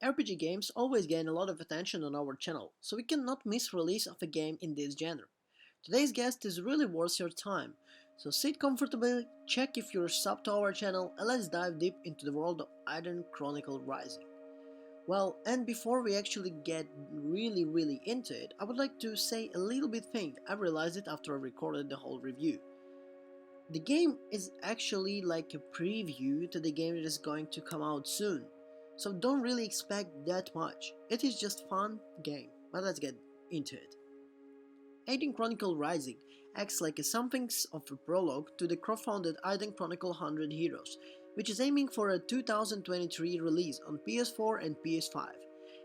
RPG games always gain a lot of attention on our channel, so we cannot miss release of a game in this genre. Today's guest is really worth your time, so sit comfortably, check if you're subbed to our channel, and let's dive deep into the world of Eiyden Chronicles Rising. Well, and before we actually get really into it, I would like to say a little bit thing. I realized it after I recorded the whole review. The game is actually like a preview to the game that is going to come out soon. So don't really expect that much. It is just fun game. But let's get into it. Eiyden Chronicle Rising acts like a something of a prologue to the crowdfunded Eiyden Chronicle 100 Heroes, which is aiming for a 2023 release on PS4 and PS5.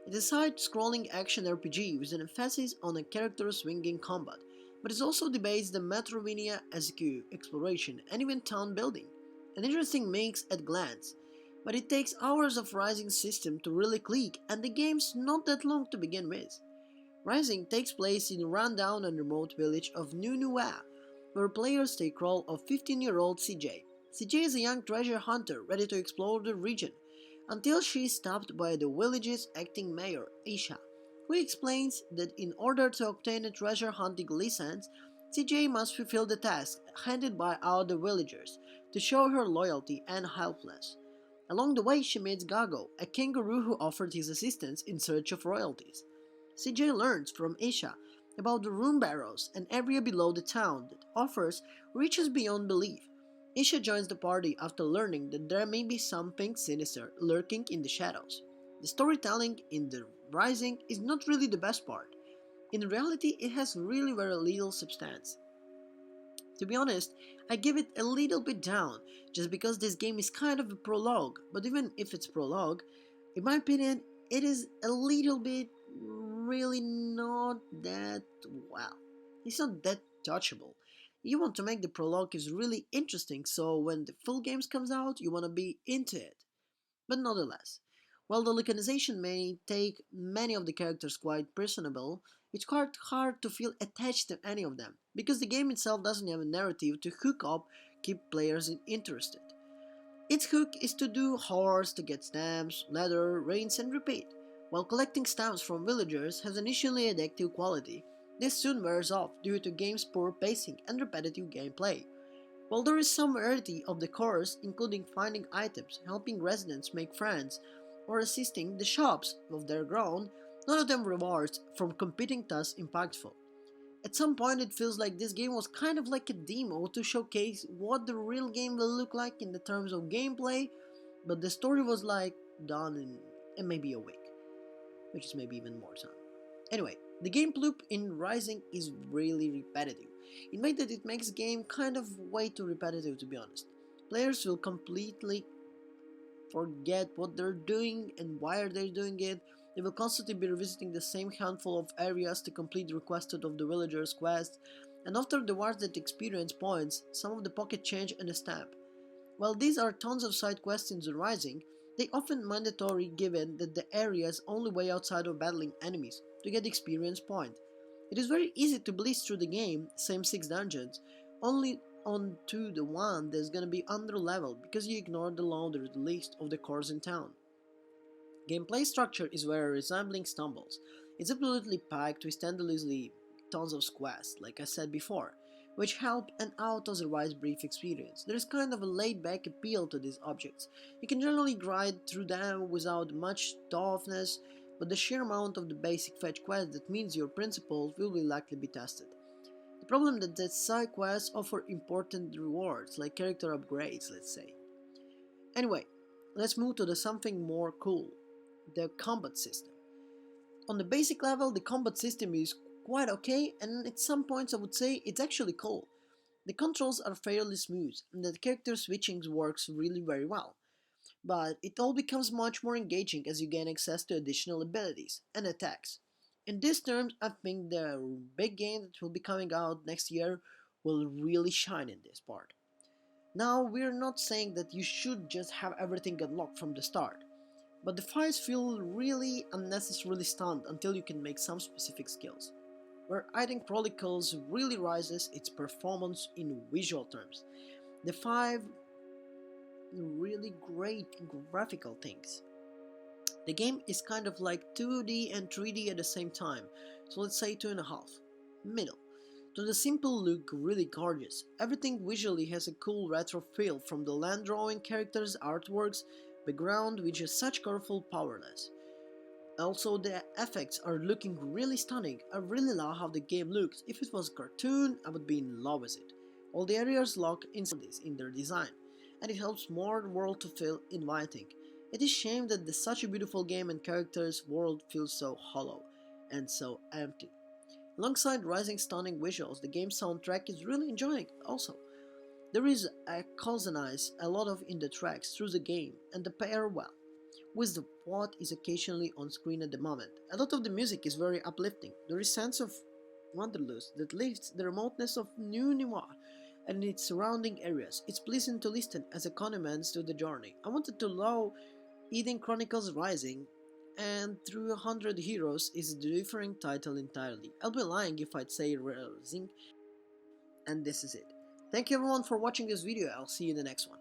It is a side-scrolling action RPG with an emphasis on a character swinging combat, but it also debates the Metroidvania SQ exploration and even town building. An interesting mix at glance, but it takes hours of Rising system to really click, and the game's not that long to begin with. Rising takes place in a rundown and remote village of Nunua, where players take role of 15-year-old CJ. CJ is a young treasure hunter ready to explore the region, until she is stopped by the village's acting mayor, Isha, who explains that in order to obtain a treasure hunting license, CJ must fulfill the task handed by other villagers to show her loyalty and helpfulness. Along the way, she meets Gago, a kangaroo who offered his assistance in search of royalties. CJ learns from Isha about the room barrows, an area below the town that offers riches beyond belief. Isha joins the party after learning that there may be something sinister lurking in the shadows. The storytelling in The Rising is not really the best part. In reality, it has really very little substance. To be honest, I give it a little bit down, just because this game is kind of a prologue, but even if it's prologue, in my opinion, it is a little bit really not that well. It's not that touchable. You want to make the prologue is really interesting, so when the full game comes out, you want to be into it. But nonetheless, while the localization may take many of the characters quite personable, it's quite hard to feel attached to any of them, because the game itself doesn't have a narrative to hook up, keep players interested. Its hook is to do horse to get stamps, leather, rings and repeat. While collecting stamps from villagers has initially addictive quality, this soon wears off due to game's poor pacing and repetitive gameplay. While there is some variety of the course, including finding items, helping residents make friends, or assisting the shops of their grown, none of them rewards from competing tasks impactful. At some point it feels like this game was kind of like a demo to showcase what the real game will look like in the terms of gameplay, but the story was like done in maybe a week, which is maybe even more time. Anyway, the game loop in Rising is really repetitive. In way that it makes game kind of way too repetitive, to be honest. Players will completely forget what they're doing and why are they doing it. They will constantly be revisiting the same handful of areas to complete the requested of the villagers' quest, and after the rewards that experience points, some of the pocket change and a stamp. While these are tons of side quests in The Rising, they often mandatory given that the area is only way outside of battling enemies to get experience point. It is very easy to blaze through the game, same 6 dungeons, only on to the one that's gonna be under level because you ignore the laundered list of the cores in town. Gameplay structure is very resembling stumbles. It's absolutely packed with endlessly tons of quests, like I said before, which help an otherwise brief experience. There is kind of a laid-back appeal to these objects. You can generally grind through them without much toughness, but the sheer amount of the basic fetch quest that means your principles will likely be tested. The problem is that side quests offer important rewards, like character upgrades, let's say. Anyway, let's move to the something more cool, the combat system. On the basic level, the combat system is quite okay, and at some points I would say it's actually cool. The controls are fairly smooth, and the character switching works really very well. But it all becomes much more engaging as you gain access to additional abilities and attacks. In these terms, I think the big game that will be coming out next year will really shine in this part. Now, we're not saying that you should just have everything unlocked from the start, but the fights feel really unnecessarily stunned until you can make some specific skills. Where Eiyden Chronicles really rises its performance in visual terms. The 5 really great graphical things. The game is kind of like 2D and 3D at the same time, so let's say 2.5. Middle. To the simple look really gorgeous. Everything visually has a cool retro feel, from the land drawing characters, artworks, background which is such colorful powerless. Also, the effects are looking really stunning. I really love how the game looks. If it was a cartoon, I would be in love with it. All the areas look this in their design, and it helps more the world to feel inviting. It is a shame that such a beautiful game and characters world feels so hollow and so empty. Alongside rising stunning visuals, the game soundtrack is really enjoying also. There is a cousinize a lot of in the tracks through the game and they pair well with what is occasionally on screen at the moment. A lot of the music is very uplifting. There is a sense of wanderlust that lifts the remoteness of New Niwa and its surrounding areas. It's pleasant to listen as accompaniments to the journey. I wanted to allow Eiyden Chronicles Rising and Through 100 Heroes is a different title entirely. I'll be lying if I'd say Rising, and this is it. Thank you everyone for watching this video. I'll see you in the next one.